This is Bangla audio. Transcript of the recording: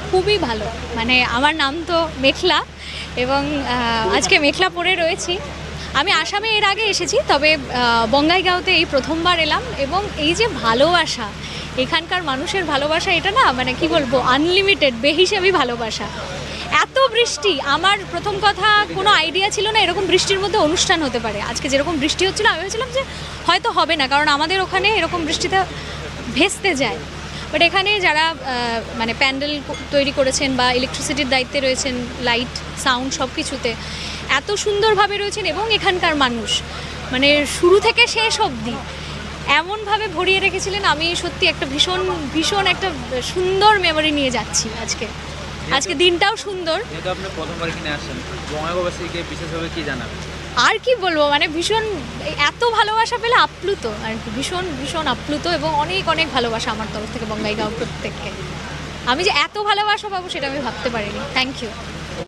খুবই ভালো। মানে আমার নাম তো মেঘলা এবং আজকে মেঘলা পরে রয়েছি। আমি আসামে এর আগে এসেছি, তবে বঙ্গাইগাঁওতে এই প্রথমবার এলাম এবং এই যে ভালোবাসা, এখানকার মানুষের ভালোবাসা, এটা না মানে কি বলবো, আনলিমিটেড, বেহিসাবি ভালোবাসা। এত বৃষ্টি, আমার প্রথম কথা কোনো আইডিয়া ছিল না এরকম বৃষ্টির মধ্যে অনুষ্ঠান হতে পারে। আজকে যেরকম বৃষ্টি হচ্ছিল আমি ভেবেছিলাম যে হয়তো হবে না, কারণ আমাদের ওখানে এরকম বৃষ্টিতে ভেস্তে যায়। বাট এখানে যারা মানে প্যান্ডেল তৈরি করেছেন বা ইলেকট্রিসিটির দায়িত্বে রয়েছেন, লাইট সাউন্ড সব কিছুতে এত সুন্দরভাবে রয়েছেন, এবং এখানকার মানুষ মানে শুরু থেকে শেষ অবধি এমনভাবে ভরিয়ে রেখেছিলেন, আমি সত্যি একটা ভীষণ ভীষণ একটা সুন্দর মেমোরি নিয়ে যাচ্ছি আজকে। আজকে দিনটাও সুন্দর। যেহেতু আপনি প্রথমবার এখানে আসেন, বঙ্গাইগাঁওবাসীকে বিশেষভাবে কি জানাবেন? আর কি বলবো, মানে ভীষণ এত ভালোবাসা পেলে আপ্লুত আর কি, ভীষণ ভীষণ আপ্লুত, এবং অনেক অনেক ভালোবাসা আমার তরফ থেকে বঙ্গাইগাঁও প্রত্যেককে। আমি যে এত ভালোবাসা পাবো সেটা আমি ভাবতে পারিনি। Thank you.